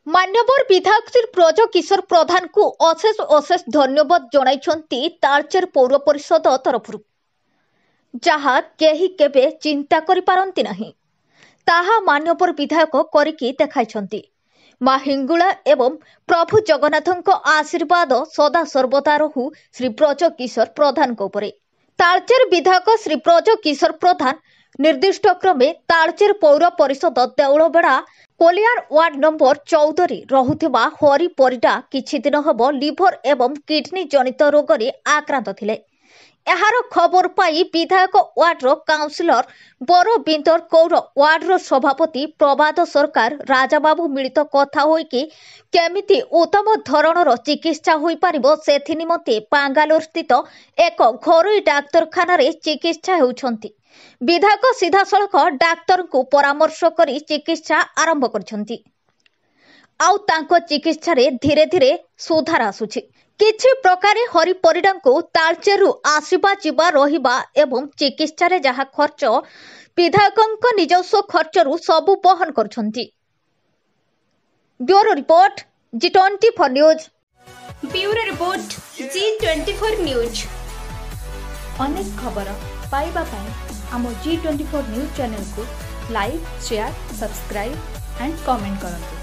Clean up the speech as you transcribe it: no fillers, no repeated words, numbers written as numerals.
मान्यवर विधायक श्री ब्रज किशोर प्रधान को अशेष अशेष धन्यवाद जणाइछन्ति तालचेर पौर परिषद तरफ जहा केही केबे चिंता करि पारंती नाही ताहा मान्यवर विधायक करिकी देखाइछन्ति। माँ हिंगुला एवं प्रभु जगन्नाथଙ୍କ आशीर्वाद सदा सर्वदा रहु श्री ब्रज किशोर प्रधान उपरे। तालचेर विधायक श्री ब्रज किशोर प्रधान निर्दिष्ट क्रमे तालचेर पौर परिषद देउलबेड़ा कोलियार वार्ड नंबर 14 रहुथिबा हरि परिडा किछि दिन हबो लिभर एवं किडनी जनित रोग रे आक्रांत थिले। एहार खबर पाई विधायक वार्डर काउंसिलर बरबिंदर कौर वार्डर सभापति प्रभात सरकार राजाबाबू मिलित कथा होइकि केमिति उत्तम धरणर चिकित्सा होई पारिबो सेथि निमते बांगालोर स्थित एक घरोई डाक्तरखाना रे चिकित्सा हेउछन्ति। विधायक सीधासलख डाक्तर को परामर्श करी चिकित्सा आरंभ करछन्ति। आउ तांको चिकित्सा रे धीरे धीरे सुधार आसुछि। किछि प्रकारे हरि परिडा को तालचेरु आसीबा जिबा रहिबा एवं चिकित्सा रे जहा खर्च विधायकक निजस्व खर्चरु सबु बहन करछन्ति। Bureau report G24 news. Bureau report G24 news. अनेक खबर पाइबा पाई आम G24 न्यूज चैनल को like, share, subscribe and comment करंतु।